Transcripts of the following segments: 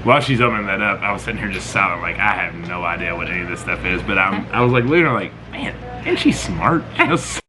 while she's opening that up, I was sitting here just silent, like I have no idea what any of this stuff is. But I was like literally like, man, isn't she smart? She knows.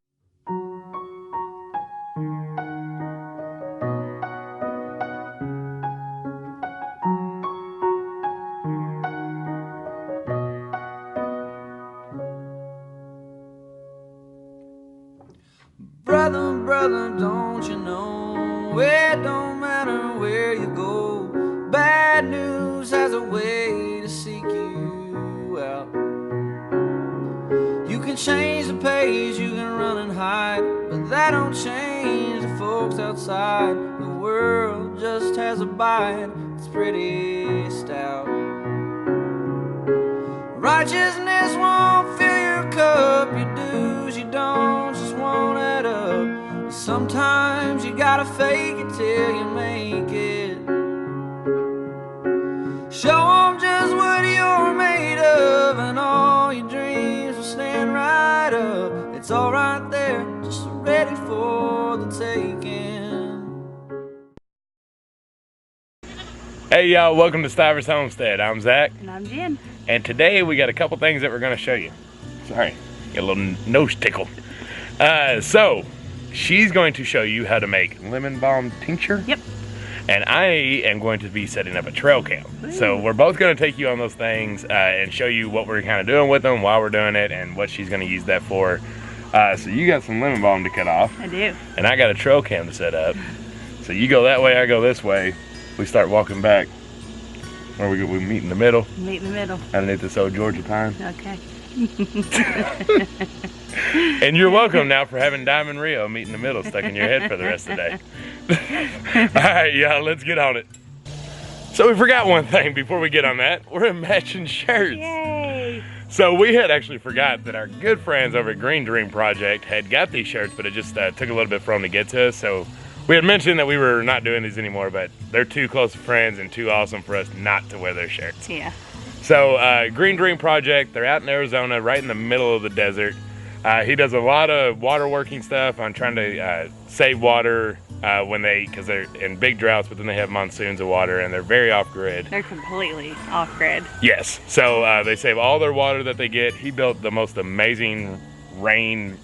Brother, brother, don't you know, it don't matter where you go, bad news has a way to seek you out. You can change the pace, you can run and hide, but that don't change the folks outside. The world just has a bite, it's pretty stout. Righteousness won't fill your cup, your dues, you don't just won't add up. Sometimes you gotta fake it till you make it. Show them just what you're made of, and all your dreams will stand right up. It's all right there, just ready for the taking. Hey y'all, welcome to Stivers Homestead. I'm Zach. And I'm Jen. And today we got a couple things that we're gonna show you. Sorry, got a little nose tickle. So, she's going to show you how to make lemon balm tincture. Yep. And I am going to be setting up a trail cam. Ooh. So we're both gonna take you on those things and show you what we're kind of doing with them, why we're doing it, and what she's gonna use that for. So you got some lemon balm to cut off. I do. And I got a trail cam to set up. So you go that way, I go this way. We start walking back. Where we meet in the middle. Meet in the middle. Underneath this old Georgia pine. Okay. And you're welcome now for having Diamond Rio meet in the middle stuck in your head for the rest of the day. All right, y'all, let's get on it. So we forgot one thing before we get on that. We're in matching shirts. Yay! So we had actually forgot that our good friends over at Green Dream Project had got these shirts, but it just took a little bit for them to get to us. So we had mentioned that we were not doing these anymore, but they're too close friends and too awesome for us not to wear their shirts. Yeah. So Green Dream Project, they're out in Arizona, right in the middle of the desert. He does a lot of water working stuff on trying to save water because they're in big droughts, but then they have monsoons of water and they're very off grid. They're completely off grid. Yes, so they save all their water that they get. He built the most amazing rain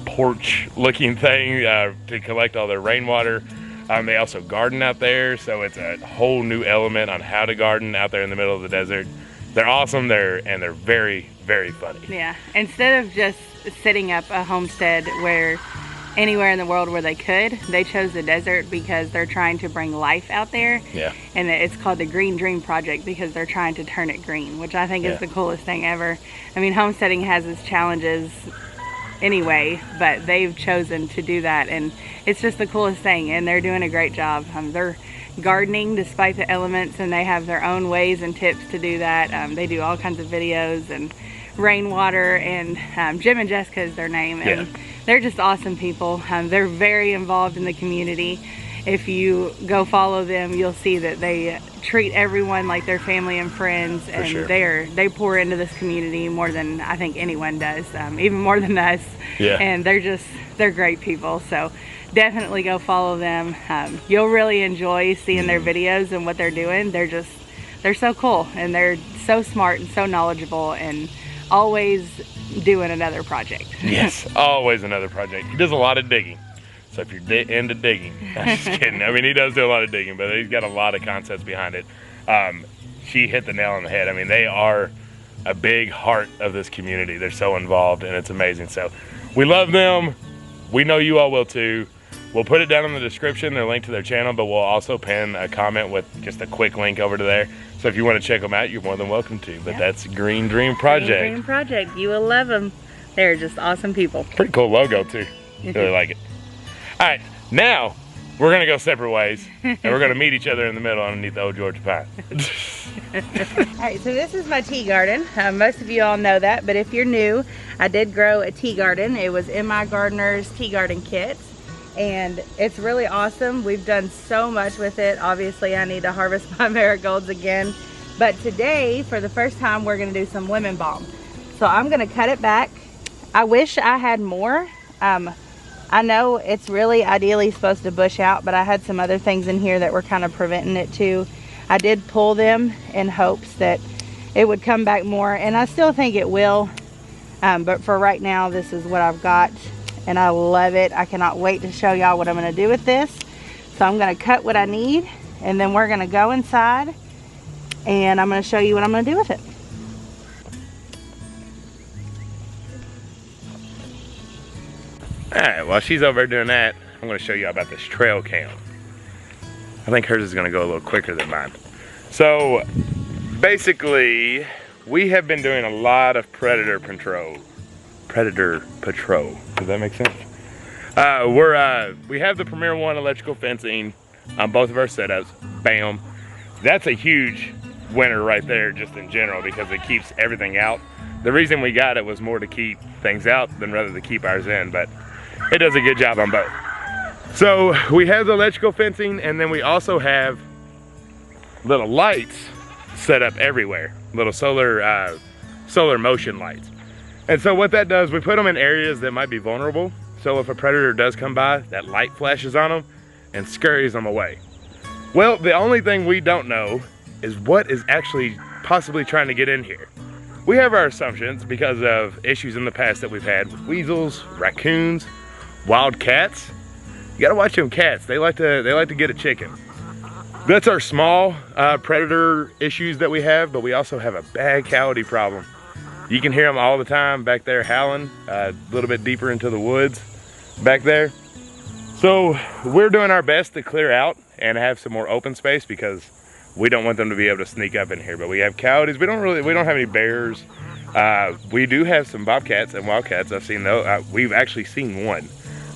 porch looking thing to collect all their rainwater. They also garden out there, so it's a whole new element on how to garden out there in the middle of the desert. They're awesome, they're very, very funny. Yeah, instead of just setting up a homestead where anywhere in the world where they could, they chose the desert because they're trying to bring life out there. Yeah. And it's called the Green Dream Project because they're trying to turn it green, which I think is the coolest thing ever. I mean, homesteading has its challenges anyway, but they've chosen to do that, and it's just the coolest thing, and they're doing a great job. They're gardening despite the elements, and they have their own ways and tips to do that. They do all kinds of videos and rainwater, and Jim and Jessica is their name, and they're just awesome people. They're very involved in the community. If you go follow them, you'll see that they treat everyone like their family and friends, and they pour into this community more than I think anyone does, even more than us. Yeah. And they're great people. So definitely go follow them. You'll really enjoy seeing their videos and what they're doing. They're so cool, and they're so smart and so knowledgeable, and always doing another project. Yes, always another project. He does a lot of digging. So if you're into digging, I'm just kidding. I mean, he does do a lot of digging, but he's got a lot of concepts behind it. She hit the nail on the head. I mean, they are a big heart of this community. They're so involved, and it's amazing. So we love them. We know you all will too. We'll put it down in the description, their link to their channel, but we'll also pin a comment with just a quick link over to there. So if you want to check them out, you're more than welcome to. But that's Green Dream Project. Green Dream Project. You will love them. They're just awesome people. Pretty cool logo too. Really like it. All right, now we're gonna go separate ways, and we're gonna meet each other in the middle underneath the old Georgia pine. All right, so this is my tea garden. Most of you all know that, but if you're new, I did grow a tea garden. It was in my gardener's tea garden kit, and it's really awesome. We've done so much with it. Obviously, I need to harvest my marigolds again, but today, for the first time, we're gonna do some lemon balm. So I'm gonna cut it back. I wish I had more. I know it's really ideally supposed to bush out, but I had some other things in here that were kind of preventing it to. I did pull them in hopes that it would come back more, and I still think it will. But for right now, this is what I've got, and I love it. I cannot wait to show y'all what I'm gonna do with this. So I'm gonna cut what I need, and then we're gonna go inside, and I'm gonna show you what I'm gonna do with it. All right, while she's over doing that, I'm gonna show you about this trail cam. I think hers is gonna go a little quicker than mine. So basically, we have been doing a lot of predator patrol. Does that make sense? We have the Premier One electrical fencing on both of our setups. Bam. That's a huge winner right there, just in general, because it keeps everything out. The reason we got it was more to keep things out than rather to keep ours in, but it does a good job on both. So we have the electrical fencing, and then we also have little lights set up everywhere, little solar motion lights. And so what that does, we put them in areas that might be vulnerable. So if a predator does come by, that light flashes on them and scurries them away. Well, the only thing we don't know is what is actually possibly trying to get in here. We have our assumptions because of issues in the past that we've had with weasels, raccoons, wild cats. You gotta watch them cats. They like to get a chicken. That's our small predator issues that we have, but we also have a bad coyote problem. You can hear them all the time back there howling, a little bit deeper into the woods back there. So we're doing our best to clear out and have some more open space because we don't want them to be able to sneak up in here. But we have coyotes. We don't have any bears. We do have some bobcats and wildcats. I've seen those. We've actually seen one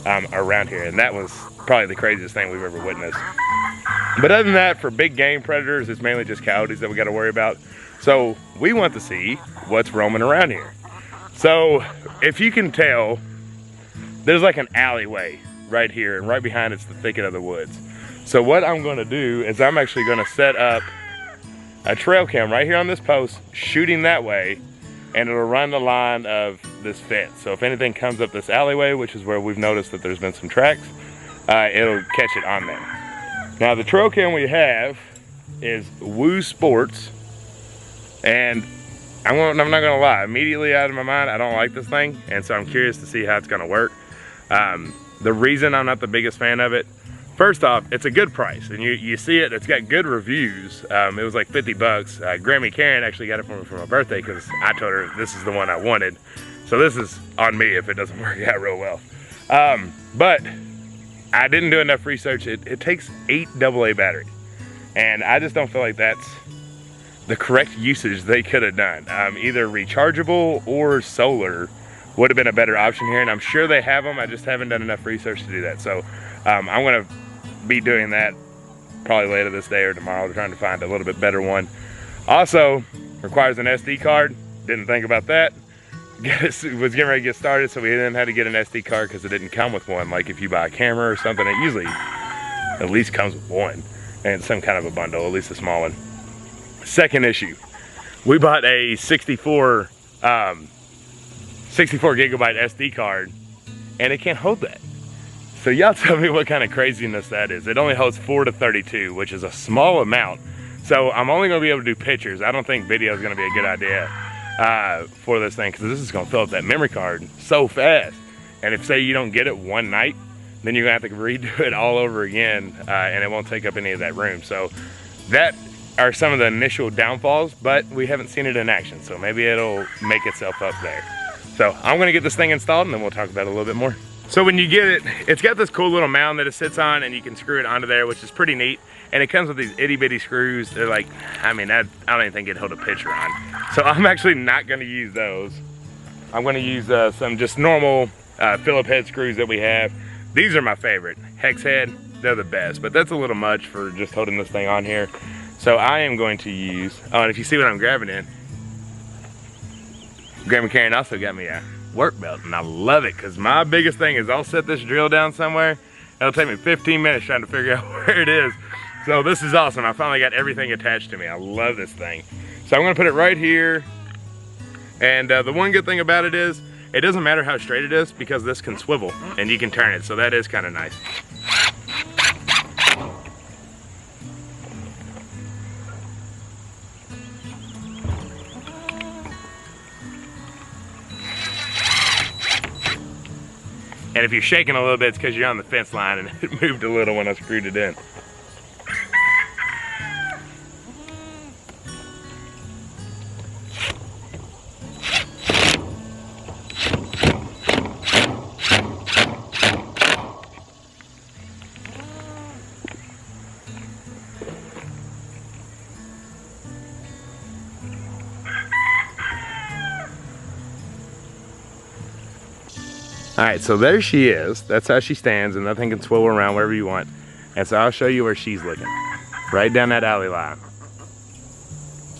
around here, and that was probably the craziest thing we've ever witnessed. But other than that, for big game predators, it's mainly just coyotes that we got to worry about. So we want to see what's roaming around here. So if you can tell, there's like an alleyway right here, and right behind it's the thicket of the woods. So what I'm going to do is I'm actually going to set up a trail cam right here on this post, shooting that way, and it'll run the line of this fence. So if anything comes up this alleyway, which is where we've noticed that there's been some tracks, it'll catch it on there. Now the trail cam we have is Woo Sports, and I'm not gonna lie, immediately out of my mind, I don't like this thing, and so I'm curious to see how it's gonna work. The reason I'm not the biggest fan of it, first off, it's a good price, and you see it, it's got good reviews. It was like 50 bucks. Grammy Karen actually got it for me for my birthday because I told her this is the one I wanted. So this is on me if it doesn't work out real well. But I didn't do enough research. It takes 8 AA batteries, and I just don't feel like that's the correct usage they could have done. Either rechargeable or solar would have been a better option here, and I'm sure they have them. I just haven't done enough research to do that. So I'm gonna be doing that probably later this day or tomorrow, trying to find a little bit better one. Also requires an SD card. Didn't think about that. Was getting ready to get started, so we didn't have to get an SD card because it didn't come with one. Like if you buy a camera or something, it usually at least comes with one, and some kind of a bundle, at least a small one. Second issue, we bought a 64 gigabyte SD card, and it can't hold that. So y'all tell me what kind of craziness that is. It only holds 4 to 32, which is a small amount. So I'm only gonna be able to do pictures. I don't think video is gonna be a good idea for this thing, because this is gonna fill up that memory card so fast. And if say you don't get it one night, then you're gonna have to redo it all over again, and it won't take up any of that room. So that are some of the initial downfalls, but we haven't seen it in action. So maybe it'll make itself up there. So I'm gonna get this thing installed, and then we'll talk about it a little bit more. So when you get it, it's got this cool little mound that it sits on, and you can screw it onto there, which is pretty neat. And it comes with these itty bitty screws. They're like, I mean, I don't even think it'd hold a picture on. So I'm actually not gonna use those. I'm gonna use some just normal Phillip head screws that we have. These are my favorite, hex head. They're the best, but that's a little much for just holding this thing on here. So I am going to use, oh, and if you see what I'm grabbing in, Grandma Karen also got me a work belt, and I love it because my biggest thing is I'll set this drill down somewhere. It'll take me 15 minutes trying to figure out where it is. So this is awesome. I finally got everything attached to me. I love this thing. So I'm gonna put it right here. And the one good thing about it is, it doesn't matter how straight it is because this can swivel and you can turn it. So that is kind of nice. And if you're shaking a little bit, it's because you're on the fence line and it moved a little when I screwed it in. All right, so there she is. That's how she stands, and that thing can swivel around wherever you want. And so I'll show you where she's looking, right down that alley line.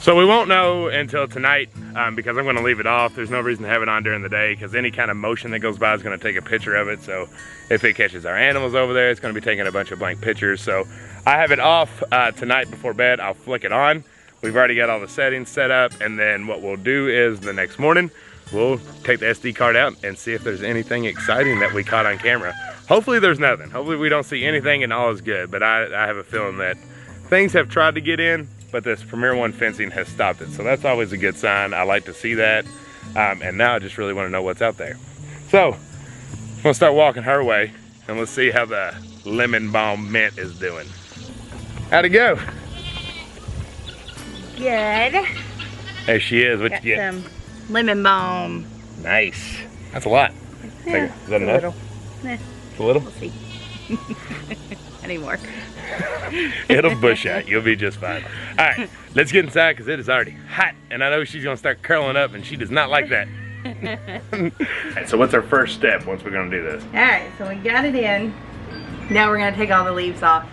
So we won't know until tonight because I'm gonna leave it off. There's no reason to have it on during the day because any kind of motion that goes by is gonna take a picture of it. So if it catches our animals over there, it's gonna be taking a bunch of blank pictures. So I have it off tonight before bed. I'll flick it on. We've already got all the settings set up, and then what we'll do is the next morning, we'll take the SD card out and see if there's anything exciting that we caught on camera. Hopefully there's nothing. Hopefully we don't see anything and all is good, but I have a feeling that things have tried to get in, but this Premier One fencing has stopped it. So that's always a good sign. I like to see that. And now I just really want to know what's out there. So I'm gonna start walking her way and let's see how the lemon balm mint is doing. How'd it go? Good. There she is. What Got you get? some lemon balm. Nice. That's a lot. Yeah, Is that enough? a little. Eh, It's a little? we'll see. I need more. It'll bush out. You'll be just fine. All right, let's get inside because it is already hot, and I know she's gonna start curling up, and she does not like that. All right, so what's our first step once we're gonna do this? All right, so we got it in. Now we're gonna take all the leaves off.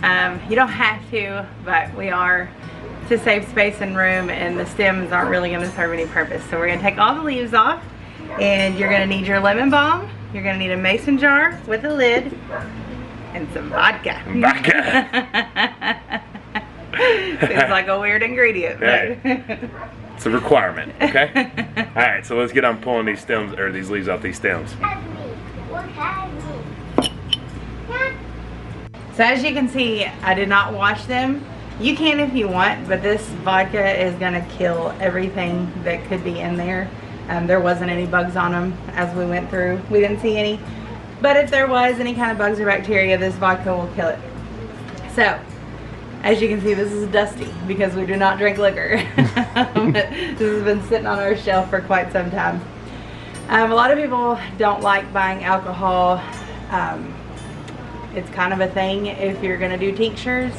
You don't have to, but we are to save space and room, and the stems aren't really gonna serve any purpose. So we're gonna take all the leaves off, and you're gonna need your lemon balm. You're gonna need a mason jar with a lid and some vodka. Vodka. Seems like a weird ingredient. Hey, But it's a requirement, okay? All right, so let's get on pulling these stems, or these leaves off these stems. so as you can see, I did not wash them. You can if you want, but this vodka is gonna kill everything that could be in there. There wasn't any bugs on them as we went through. We didn't see any. But if there was any kind of bugs or bacteria, this vodka will kill it. So, as you can see, this is dusty because we do not drink liquor. This has been sitting on our shelf for quite some time. A lot of people don't like buying alcohol. It's kind of a thing if you're gonna do tinctures.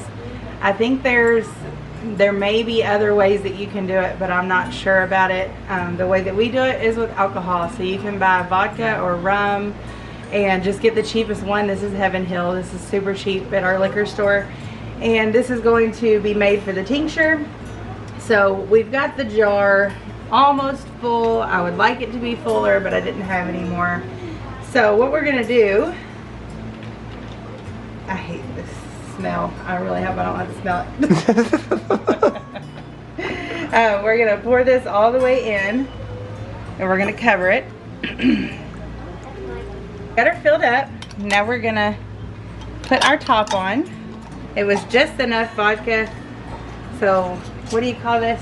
I think there may be other ways that you can do it, but I'm not sure about it. The way that we do it is with alcohol. So you can buy vodka or rum and just get the cheapest one. This is Heaven Hill. This is super cheap at our liquor store. And this is going to be made for the tincture. So we've got the jar almost full. I would like it to be fuller, but I didn't have any more. So what we're gonna do, I hate this smell. I really hope I don't have to smell it. We're gonna pour this all the way in, and we're gonna cover it. Got her filled up. Now we're gonna put our top on. It was just enough vodka. So what do you call this?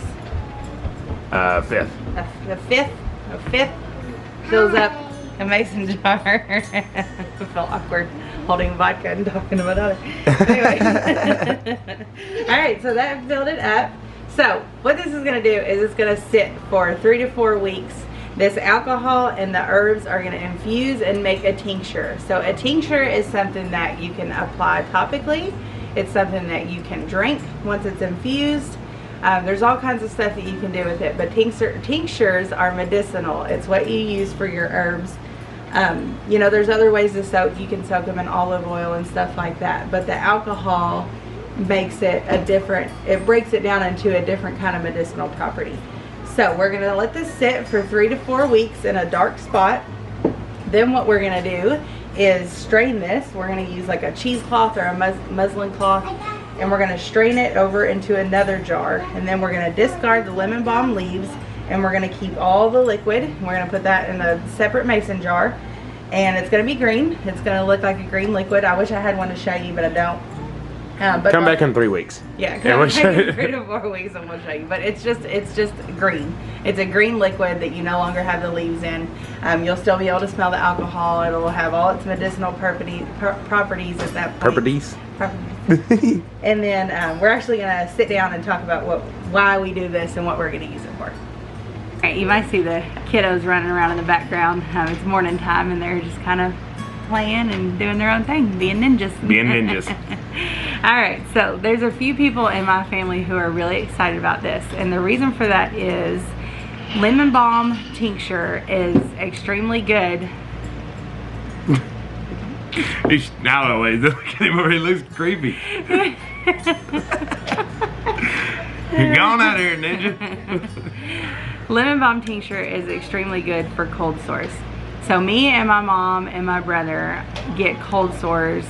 Fifth. A fifth fills up a mason jar. I felt awkward holding vodka and talking to my daughter. Anyway. Alright, so that filled it up. So what this is going to do is it's going to sit for 3 to 4 weeks. This alcohol and the herbs are going to infuse and make a tincture. So a tincture is something that you can apply topically. It's something that you can drink once it's infused. There's all kinds of stuff that you can do with it, but tinctures are medicinal. It's what you use for your herbs. You know, there's other ways to soak. You can soak them in olive oil and stuff like that, but the alcohol makes it a different, it breaks it down into a different kind of medicinal property. So we're gonna let this sit for 3 to 4 weeks in a dark spot. Then what we're gonna do is strain this. We're gonna use like a cheesecloth or a muslin cloth, and we're gonna strain it over into another jar. And then we're gonna discard the lemon balm leaves, and we're gonna keep all the liquid. We're gonna put that in a separate mason jar, and it's gonna be green. It's gonna look like a green liquid. I wish I had one to show you, but I don't. But Come back in 3 weeks. Yeah, come back in 3 to 4 weeks and we'll show you. But it's just green. It's a green liquid that you no longer have the leaves in. You'll still be able to smell the alcohol. It'll have all its medicinal properties at that point. Properties. And then we're actually going to sit down and talk about why we do this and what we're going to use it for. All right, you might see the kiddos running around in the background. It's morning time and they're just kind of playing and doing their own thing, being ninjas. All right, so there's a few people in my family who are really excited about this, and the reason for that is lemon balm tincture is extremely good. Now look at him over, he looks creepy. You're going out here, ninja. Lemon balm tincture is extremely good for cold sores. So me and my mom and my brother get cold sores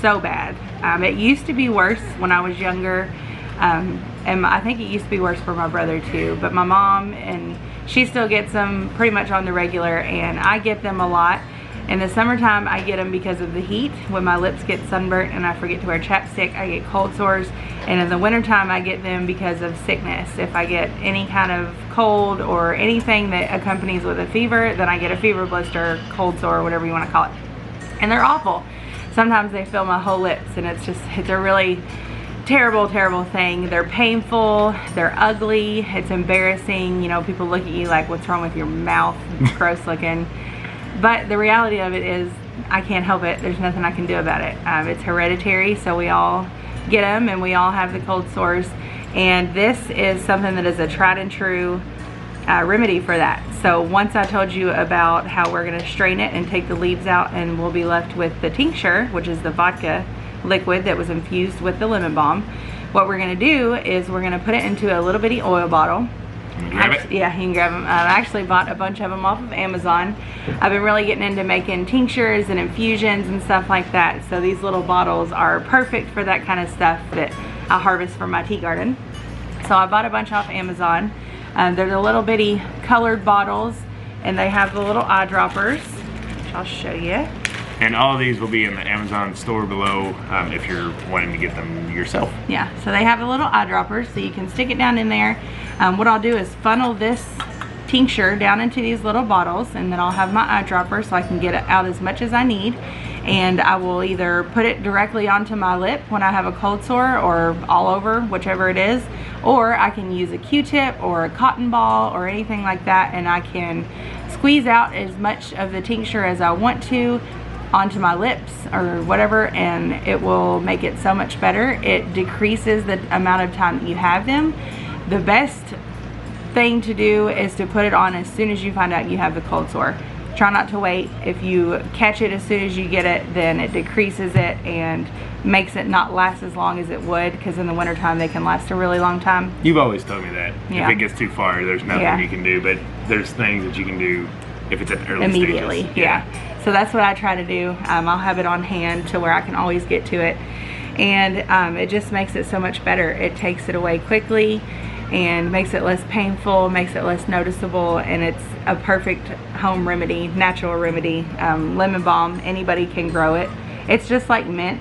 so bad. It used to be worse when I was younger, and I think it used to be worse for my brother too, but my mom, and she still gets them pretty much on the regular, and I get them a lot. In the summertime I get them because of the heat. When my lips get sunburnt and I forget to wear chapstick, I get cold sores. And in the wintertime I get them because of sickness. If I get any kind of cold or anything that accompanies with a fever, then I get a fever blister, cold sore, whatever you want to call it. And they're awful. Sometimes they fill my whole lips, and it's a really terrible thing. They're painful, they're ugly, it's embarrassing. You know, people look at you like, what's wrong with your mouth? It's gross looking. But the reality of it is I can't help it. There's nothing I can do about it. It's hereditary, so we all get them and we all have the cold sores. And this is something that is a tried and true remedy for that. So once I told you about how we're going to strain it and take the leaves out, and we'll be left with the tincture, which is the vodka liquid that was infused with the lemon balm. What we're going to do is we're going to put it into a little bitty oil bottle. Yeah, you can grab them. I actually bought a bunch of them off of Amazon. I've been really getting into making tinctures and infusions and stuff like that. So these little bottles are perfect for that kind of stuff that I harvest from my tea garden. So I bought a bunch off Amazon. They're the little bitty colored bottles, and they have the little eyedroppers, which I'll show you. And all of these will be in the Amazon store below if you're wanting to get them yourself. Yeah, so they have the little eyedroppers, so you can stick it down in there. What I'll do is funnel this tincture down into these little bottles, and then I'll have my eyedropper so I can get it out as much as I need. And I will either put it directly onto my lip when I have a cold sore, or all over, whichever it is, or I can use a Q-tip or a cotton ball or anything like that, and I can squeeze out as much of the tincture as I want to onto my lips or whatever, and it will make it so much better. It decreases the amount of time that you have them. The best thing to do is to put it on as soon as you find out you have the cold sore. Try not to wait. If you catch it as soon as you get it, then it decreases it and makes it not last as long as it would, because in the wintertime they can last a really long time. You've always told me that. Yeah. If it gets too far, there's nothing you can do, but there's things that you can do if it's at the early immediately stages. Yeah. So that's what I try to do. I'll have it on hand to where I can always get to it, and it just makes it so much better. It takes it away quickly and makes it less painful, makes it less noticeable, and it's a perfect home remedy, natural remedy. Lemon balm, anybody can grow it. It's just like mint.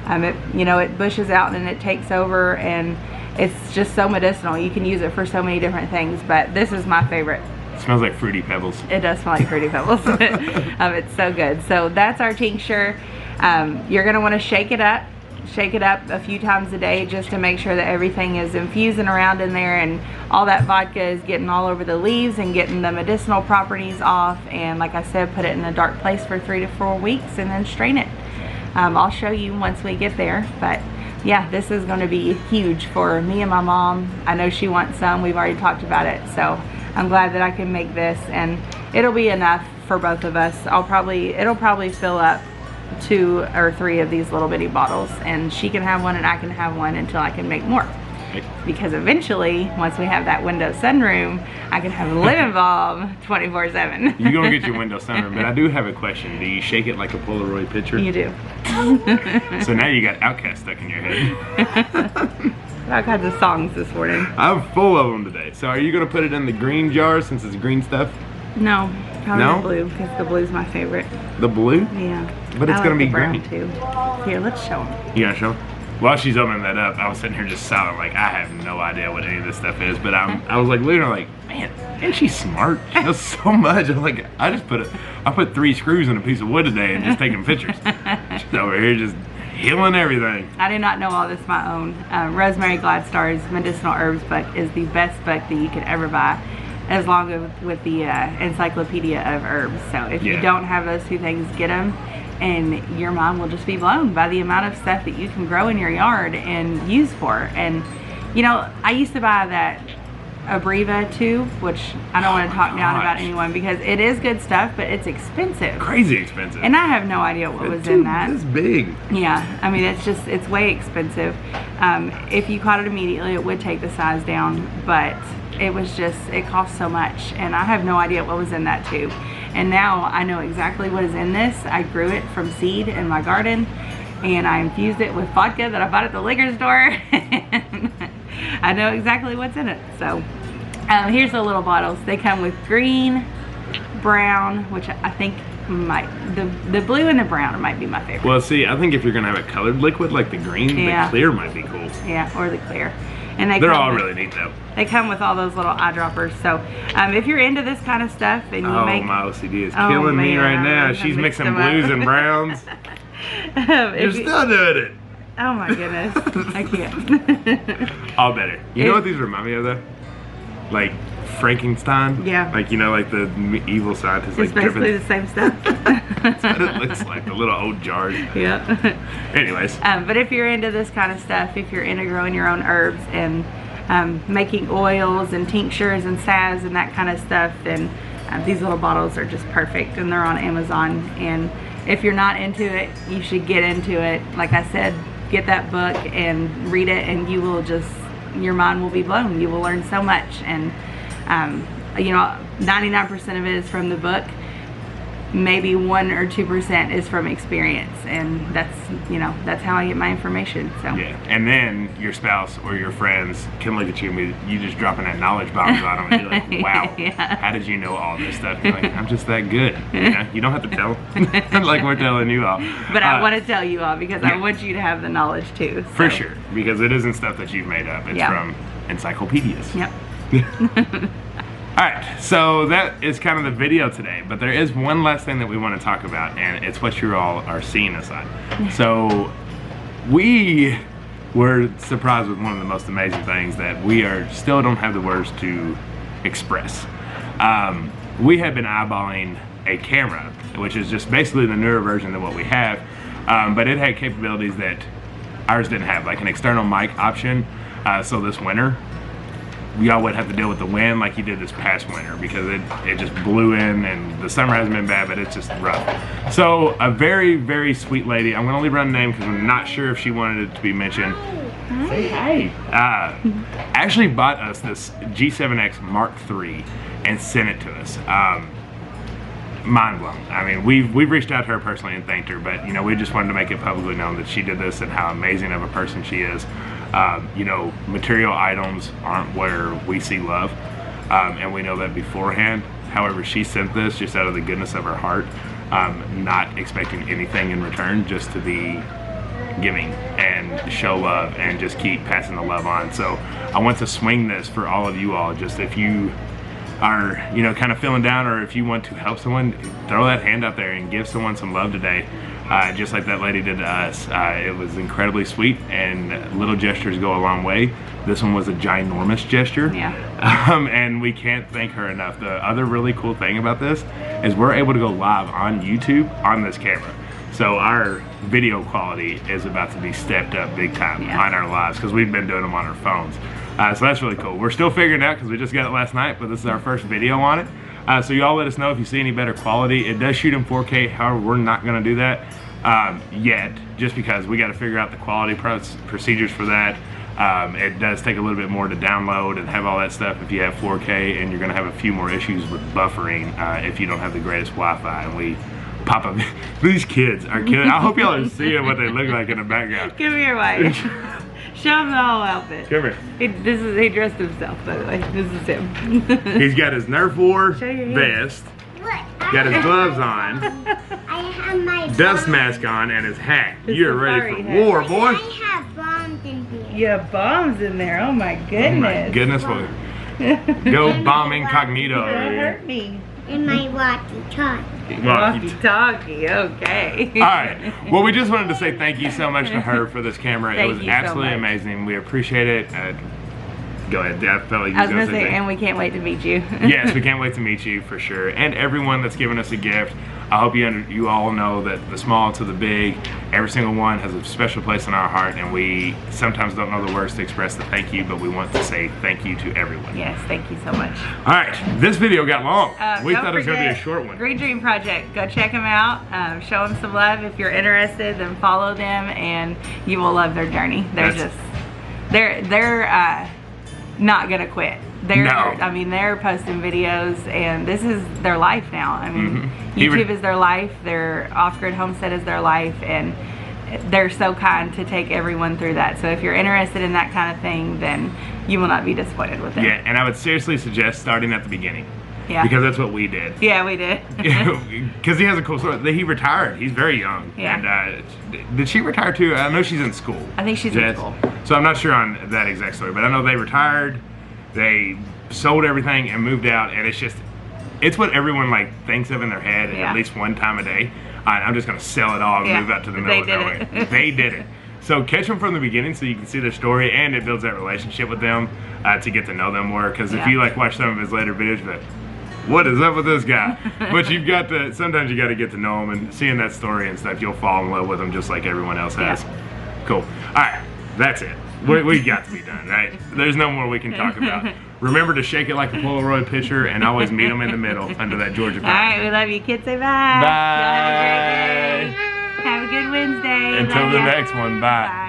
It bushes out and it takes over, and it's just so medicinal. You can use it for so many different things, but this is my favorite. It smells like Fruity Pebbles. It does smell like Fruity Pebbles. It's so good. So that's our tincture. You're going to want to shake it up a few times a day just to make sure that everything is infusing around in there, and all that vodka is getting all over the leaves and getting the medicinal properties off. And like I said, put it in a dark place for 3 to 4 weeks and then strain it. I'll show you once we get there, but yeah, this is going to be huge for me and my mom. I know she wants some. We've already talked about it, so I'm glad that I can make this, and it'll be enough for both of us. It'll probably fill up 2 or 3 of these little bitty bottles, and she can have one and I can have one until I can make more. Because eventually, once we have that window sunroom, I can have lemon balm 24/7. You're gonna get your window sunroom, but I do have a question. Do you shake it like a Polaroid picture? You do. So now you got Outcast stuck in your head. All kinds of songs this morning. I'm full of them today. So are you gonna put it in the green jar since it's green stuff? No, probably No? the blue, because the blue's my favorite. The blue? Yeah. But it's I gonna like be the brown green too. Here, let's show them. You gonna show 'em? while she's opening that up, I was sitting here just silent, like I have no idea what any of this stuff is. But I was like literally like, man, isn't she smart? She knows so much. I'm like, I put 3 screws in a piece of wood today and just taking pictures. She's over here just healing everything. I did not know all this my own. Rosemary Gladstar's medicinal herbs book is the best book that you could ever buy, as long as with the encyclopedia of herbs. So if you don't have those 2 things, get them, and your mind will just be blown by the amount of stuff that you can grow in your yard and use for. And you know, I used to buy that Abreva tube, which I don't want to talk down about anyone, because it is good stuff, but it's expensive. Crazy expensive. And I have no idea what was in that. It's big. Yeah, I mean, it's way expensive. If you caught it immediately, it would take the size down, but it cost so much, and I have no idea what was in that tube. And now I know exactly what is in this. I grew it from seed in my garden, and I infused it with vodka that I bought at the liquor store. I know exactly what's in it. So here's the little bottles. They come with green, brown, which I think the blue and the brown might be my favorite. Well, see, I think if you're gonna have a colored liquid like the green, the clear might be cool. Yeah, or the clear. And they're all really neat though. They come with all those little eyedroppers. So if you're into this kind of stuff and you make... my OCD is killing me right now. She's mixing blues and browns. You're still doing it. Oh my goodness, I can't. All better. You know what these remind me of though? Like Frankenstein. Yeah. Like, you know, like the evil scientist. It's like basically the same stuff. That's what it looks like, the little old jars. Yeah. Anyways. But if you're into this kind of stuff, if you're into growing your own herbs and making oils and tinctures and salves and that kind of stuff, then these little bottles are just perfect, and they're on Amazon. And if you're not into it, you should get into it. Like I said, get that book and read it, and you will just, your mind will be blown. You will learn so much. And you know, 99% of it is from the book. Maybe 1 or 2% is from experience, and that's, you know, that's how I get my information. So yeah, and then your spouse or your friends can look at you and you just dropping that knowledge bombs on them, and you're like, wow, how did you know all this stuff? You're like, I'm just that good. You know? You don't have to tell them like we're telling you all. But I want to tell you all because I want you to have the knowledge too. So. For sure, because it isn't stuff that you've made up. It's from encyclopedias. Yep. Alright, so that is kind of the video today, but there is one last thing that we want to talk about, and it's what you all are seeing us on. So we were surprised with one of the most amazing things that we still don't have the words to express. We have been eyeballing a camera, which is just basically the newer version of what we have, but it had capabilities that ours didn't have, like an external mic option. So this winter, y'all would have to deal with the wind like you did this past winter, because it just blew in, and the summer hasn't been bad, but it's just rough. So a very, very sweet lady, I'm gonna only run a name because I'm not sure if she wanted it to be mentioned. Say hey. Actually bought us this G7X Mark III and sent it to us. Mind blown. I mean, we've reached out to her personally and thanked her, but you know, we just wanted to make it publicly known that she did this and how amazing of a person she is. You know, material items aren't where we see love, and we know that beforehand. However, she sent this just out of the goodness of her heart, not expecting anything in return, just to be giving and show love and just keep passing the love on. So I want to swing this for all of you all. Just if you are, you know, kind of feeling down, or if you want to help someone, throw that hand out there and give someone some love today. Just like that lady did to us. It was incredibly sweet, and little gestures go a long way. This one was a ginormous gesture. Yeah. And we can't thank her enough. The other really cool thing about this is we're able to go live on YouTube on this camera. So our video quality is about to be stepped up big time on our lives, because we've been doing them on our phones. So that's really cool. We're still figuring it out because we just got it last night, but this is our first video on it. So y'all let us know if you see any better quality. It does shoot in 4K, however, we're not gonna do that yet, just because we gotta figure out the quality procedures for that. It does take a little bit more to download and have all that stuff if you have 4K, and you're gonna have a few more issues with buffering if you don't have the greatest Wi-Fi. And we pop up, these kids are killing. I hope y'all are seeing what they look like in the background. Give me your wife. Show him the whole outfit. Come here. He dressed himself, by the way. This is him. He's got his Nerf War vest. Got his gloves on. I have my dust mask on, and his hat. You're ready for war, boy. I have in here. Yeah, bombs in there. Oh my Oh goodness. my goodness, go bomb incognito over That here. hurt me. And my walkie-talkie. Walkie-talkie, okay. All right. Well, we just wanted to say thank you so much to her for this camera. Thank it was you so absolutely much. amazing. We appreciate it. Go ahead, I felt like you I was gonna gonna say, say and we can't wait to meet you. yes, we can't wait to meet you for sure. And everyone that's given us a gift, I hope you all know that the small to the big, every single one has a special place in our heart, and we sometimes don't know the words to express the thank you, but we want to say thank you to everyone. Yes, thank you so much. All right, this video got long. We Don't thought it was going to be a forget, short one. Green Dream Project, go check them out. Show them some love. If you're interested, then follow them, and you will love their journey. They're not gonna quit. I mean, they're posting videos, and this is their life now. I mean, YouTube is their life. Their off-grid homestead is their life, and they're so kind to take everyone through that. So if you're interested in that kind of thing, then you will not be disappointed with it. Yeah, and I would seriously suggest starting at the beginning. Yeah. Because that's what we did. Yeah, we did. Because he has a cool story. He retired. He's very young. Yeah. And did she retire too? I know she's in school. I think she's in school. So I'm not sure on that exact story, but I know they retired. They sold everything and moved out, and it's what everyone like thinks of in their head at least one time a day. I'm just gonna sell it all and move out to the middle of nowhere. They did it. So catch them from the beginning so you can see their story, and it builds that relationship with them to get to know them more. Because if you like watch some of his later videos, you're like, what is up with this guy? But you've got to, sometimes you got to get to know him, and seeing that story and stuff, you'll fall in love with him just like everyone else has. Cool. All right, that's it. We got to be done, right? There's no more we can talk about. Remember to shake it like a Polaroid picture, and always meet them in the middle under that Georgia pine. All right, we love you. Kids, say bye. Bye. Y'all have a great day. Have a good Wednesday. Until Love the ya. next one, bye. Bye.